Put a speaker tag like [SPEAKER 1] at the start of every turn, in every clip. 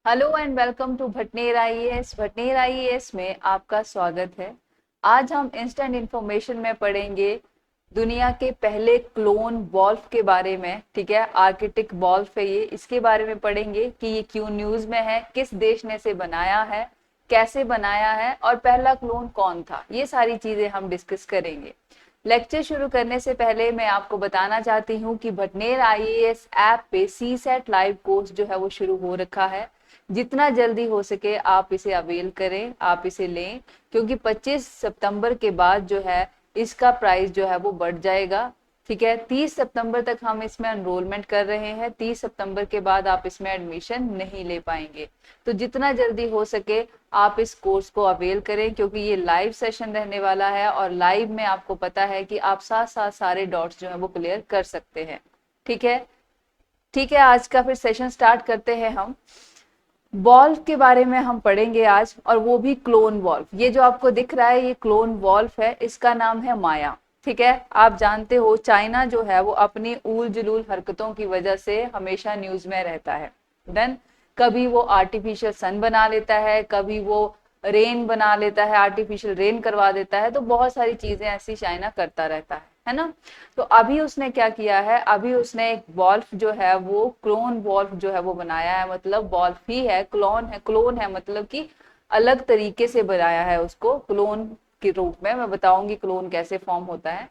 [SPEAKER 1] Hello and welcome to Bhatner IAS. Bhatner IAS में आपका स्वागत है। आज हम इंस्टेंट इंफॉर्मेशन में पढ़ेंगे दुनिया के पहले क्लोन वॉल्फ के बारे में। ठीक है, आर्किटिक वॉल्फ है ये। इसके बारे में पढ़ेंगे कि ये क्यों न्यूज में है, किस देश ने इसे बनाया है, कैसे बनाया है और पहला क्लोन कौन था। ये सारी चीजें हम डिस्कस करेंगे। लेक्चर शुरू करने से पहले मैं आपको बताना चाहती हूँ कि भटनेर आईएएस ऐप पे सी सेट लाइव कोर्स जो है वो शुरू हो रखा है। जितना जल्दी हो सके आप इसे अवेल करें, आप इसे लें, क्योंकि 25 सितंबर के बाद जो है इसका प्राइस जो है वो बढ़ जाएगा। ठीक है, 30 सितंबर तक हम इसमें एनरोलमेंट कर रहे हैं। 30 सितंबर के बाद आप इसमें एडमिशन नहीं ले पाएंगे। तो जितना जल्दी हो सके आप इस कोर्स को अवेल करें, क्योंकि ये लाइव सेशन रहने वाला है और लाइव में आपको पता है कि आप साथ साथ सारे डॉट्स जो है वो क्लियर कर सकते हैं। ठीक है, ठीक है, आज का फिर सेशन स्टार्ट करते हैं। हम वॉल्व के बारे में हम पढ़ेंगे आज, और वो भी क्लोन वॉल्व। ये जो आपको दिख रहा है ये क्लोन वॉल्व है, इसका नाम है माया। ठीक है, आप जानते हो चाइना जो है वो अपनी ऊल जुलूल हरकतों की वजह से हमेशा न्यूज में रहता है। डन, कभी वो आर्टिफिशियल सन बना लेता है, कभी वो रेन बना लेता है, आर्टिफिशियल रेन करवा देता है। तो बहुत सारी चीजें ऐसी चाइना करता रहता है ना। तो अभी उसने क्या किया है, अभी उसने एक वॉल्फ जो है वो क्लोन वॉल्फ जो है वो बनाया है। मतलब वॉल्फ ही है, क्लोन है मतलब कि अलग तरीके से बनाया है उसको क्लोन के रूप में। मैं बताऊंगी क्लोन कैसे फॉर्म होता है।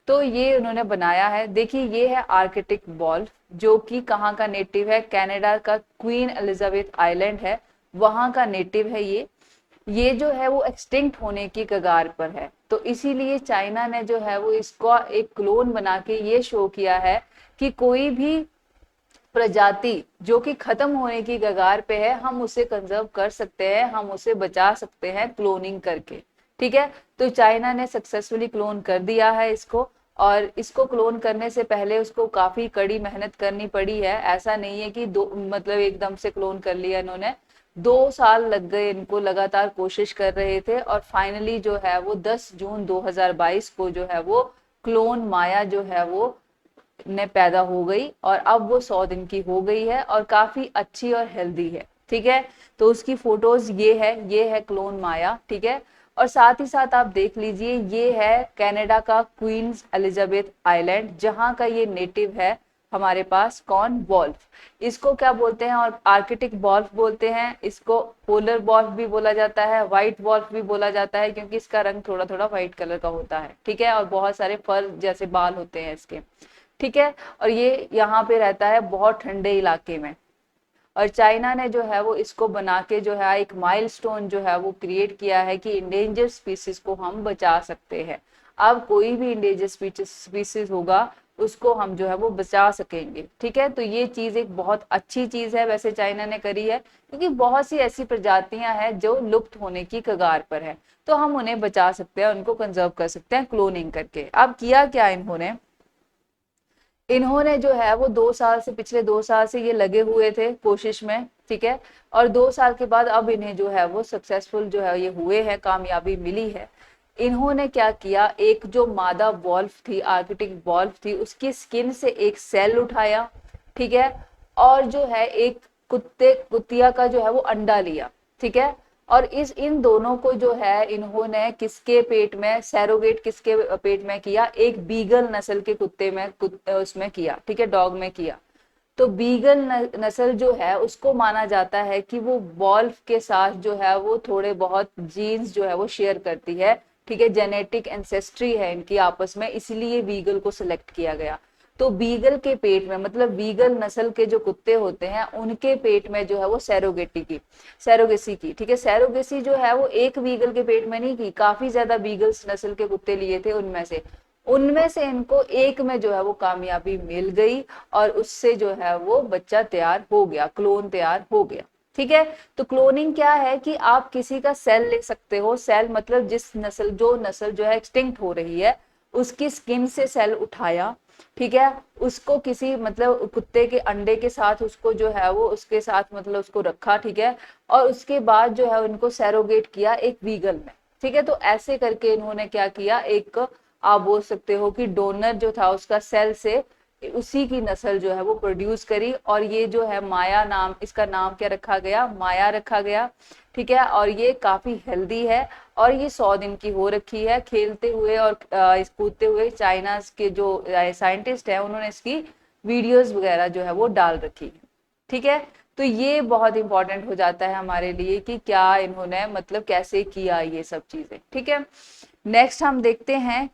[SPEAKER 1] तो ये उन्होंने बनाया है। देखिए ये है आर्किटिक वॉल्फ, जो कि कहाँ का नेटिव है, कनाडा का क्वीन एलिजाबेथ आइलैंड है, वहां का नेटिव है ये जो है वो एक्सटिंक्ट होने की कगार पर है। तो इसीलिए चाइना ने जो है वो इसको एक क्लोन बना के ये शो किया है कि कोई भी प्रजाति जो कि खत्म होने की कगार पे है, हम उसे कंजर्व कर सकते हैं, हम उसे बचा सकते हैं क्लोनिंग करके। ठीक है, तो चाइना ने सक्सेसफुली क्लोन कर दिया है इसको। और इसको क्लोन करने से पहले उसको काफी कड़ी मेहनत करनी पड़ी है। ऐसा नहीं है कि दो मतलब एकदम से क्लोन कर लिया इन्होंने। 2 साल लग गए इनको, लगातार कोशिश कर रहे थे और फाइनली जो है वो 10 जून 2022 को जो है वो क्लोन माया जो है वो ने पैदा हो गई। और अब वो 100 दिन की हो गई है और काफी अच्छी और हेल्दी है। ठीक है, तो उसकी फोटोज ये है क्लोन माया। ठीक है, और साथ ही साथ आप देख लीजिए ये है कनाडा का क्वींस एलिजाबेथ आइलैंड, जहां का ये नेटिव है हमारे पास कौन, वॉल्फ। इसको क्या बोलते हैं, और आर्किटिक वॉल्फ बोलते हैं इसको। पोलर वॉल्फ भी बोला जाता है, व्हाइट वॉल्फ भी बोला जाता है, क्योंकि इसका रंग थोड़ा थोड़ा व्हाइट कलर का होता है। ठीक है, और बहुत सारे फर जैसे बाल होते हैं इसके। ठीक है, और ये यहाँ पे रहता है बहुत ठंडे इलाके में। और चाइना ने जो है वो इसको बना के जो है एक माइलस्टोन जो है वो क्रिएट किया है कि इंडेंजर स्पीसीज को हम बचा सकते हैं। अब कोई भी इंडेंजर स्पीसीज होगा उसको हम जो है वो बचा सकेंगे। ठीक है, तो ये चीज एक बहुत अच्छी चीज है वैसे चाइना ने करी है, क्योंकि बहुत सी ऐसी प्रजातियां हैं जो लुप्त होने की कगार पर है। तो हम उन्हें बचा सकते हैं, उनको कंजर्व कर सकते हैं क्लोनिंग करके। अब किया क्या इन्होंने, इन्होंने जो है वो 2 साल से, पिछले 2 साल से ये लगे हुए थे कोशिश में। ठीक है, और 2 साल के बाद अब इन्हें जो है वो सक्सेसफुल जो है ये हुए हैं, कामयाबी मिली है। इन्होंने क्या किया, एक जो मादा वॉल्फ थी, आर्किटिक वॉल्फ थी, उसकी स्किन से एक सेल उठाया। ठीक है, और जो है एक कुतिया का जो है वो अंडा लिया। ठीक है, और इन दोनों को जो है इन्होंने किसके पेट में, सैरोगेट किसके पेट में किया, एक बीगल नस्ल के कुत्ते में उसमें किया। ठीक है, डॉग में किया। तो बीगल नस्ल जो है उसको माना जाता है कि वो वॉल्फ के साथ जो है वो थोड़े बहुत जीन्स जो है वो शेयर करती है। ठीक है, जेनेटिक एंसेस्ट्री है इनकी आपस में, इसलिए बीगल को सिलेक्ट किया गया। तो बीगल के पेट में, मतलब बीगल नस्ल के जो कुत्ते होते हैं उनके पेट में जो है वो सैरोगेसी की। ठीक है, सैरोगेसी जो है वो एक बीगल के पेट में नहीं की, काफी ज्यादा बीगल्स नस्ल के कुत्ते लिए थे, उनमें से इनको एक में जो है वो कामयाबी मिल गई और उससे जो है वो बच्चा तैयार हो गया, क्लोन तैयार हो गया। ठीक है, तो क्लोनिंग क्या है कि आप किसी का सेल ले सकते हो। सेल मतलब जो नस्ल जो है एक्सटिंक्ट हो रही है उसकी स्किन से सेल उठाया। ठीक है, उसको किसी मतलब कुत्ते के अंडे के साथ उसको जो है वो उसके साथ मतलब उसको रखा। ठीक है, और उसके बाद जो है उनको सैरोगेट किया एक वीगल में। ठीक है, तो ऐसे करके इन्होंने क्या किया, एक आप बोल सकते हो कि डोनर जो था उसका सेल से उसी की नस्ल जो है वो प्रोड्यूस करी, और ये जो है माया नाम, इसका नाम क्या रखा गया, माया रखा गया। ठीक है, और ये काफी हेल्दी है, और ये 100 दिन की हो रखी है। खेलते हुए और कूदते हुए चाइना के जो साइंटिस्ट हैं उन्होंने इसकी वीडियोस वगैरह जो है वो डाल रखी है। ठीक है, तो ये बहुत इंपॉर्टेंट हो जाता है हमारे लिए कि क्या इन्होंने मतलब कैसे किया ये सब चीजें। ठीक है, नेक्स्ट हम देखते हैं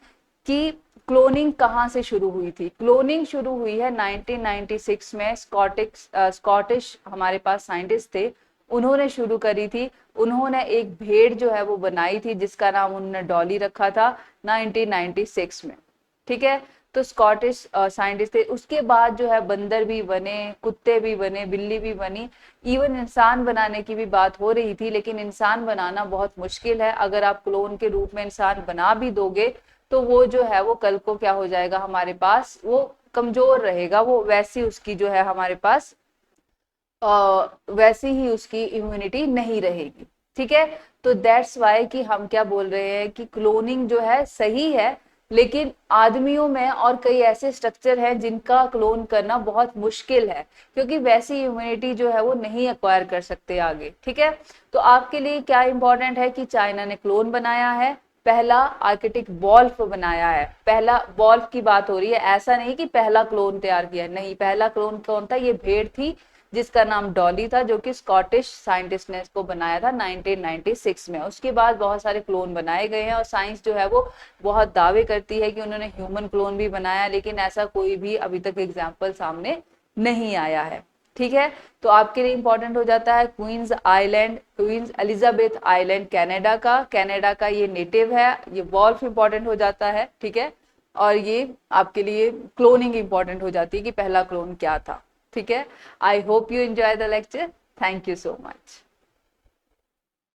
[SPEAKER 1] कि क्लोनिंग कहाँ से शुरू हुई थी। क्लोनिंग शुरू हुई है 1996 में। स्कॉटिश हमारे पास साइंटिस्ट थे, उन्होंने शुरू करी थी। उन्होंने एक भेड़ जो है वो बनाई थी जिसका नाम उन्होंने डॉली रखा था 1996 में। ठीक है, तो स्कॉटिश साइंटिस्ट थे। उसके बाद जो है बंदर भी बने, कुत्ते भी बने, बिल्ली भी बनी, इवन इंसान बनाने की भी बात हो रही थी, लेकिन इंसान बनाना बहुत मुश्किल है। अगर आप क्लोन के रूप में इंसान बना भी दोगे तो वो जो है वो कल को क्या हो जाएगा, हमारे पास वो कमजोर रहेगा, वो वैसी उसकी जो है हमारे पास वैसी ही उसकी इम्यूनिटी नहीं रहेगी। ठीक है, तो दैट्स वाई कि हम क्या बोल रहे हैं कि क्लोनिंग जो है सही है, लेकिन आदमियों में और कई ऐसे स्ट्रक्चर हैं जिनका क्लोन करना बहुत मुश्किल है, क्योंकि वैसी इम्यूनिटी जो है वो नहीं एक्वायर कर सकते आगे। ठीक है, तो आपके लिए क्या इंपॉर्टेंट है कि चाइना ने क्लोन बनाया है, पहला आर्किटिक वॉल्फ बनाया है। पहला वॉल्फ की बात हो रही है, ऐसा नहीं कि पहला क्लोन तैयार किया, नहीं, पहला क्लोन कौन था, ये भेड़ थी जिसका नाम डॉली था, जो कि स्कॉटिश साइंटिस्ट ने इसको बनाया था 1996 में। उसके बाद बहुत सारे क्लोन बनाए गए हैं, और साइंस जो है वो बहुत दावे करती है कि उन्होंने ह्यूमन क्लोन भी बनाया, लेकिन ऐसा कोई भी अभी तक एग्जाम्पल सामने नहीं आया है। ठीक है, तो आपके लिए इंपॉर्टेंट हो जाता है Queens Island, Queens Elizabeth Island Canada का ये नेटिव है। ये वॉल्फ इंपॉर्टेंट हो जाता है। ठीक है, और ये आपके लिए क्लोनिंग इंपॉर्टेंट हो जाती है कि पहला क्लोन क्या था। ठीक है, I hope you enjoy the lecture, thank you so much.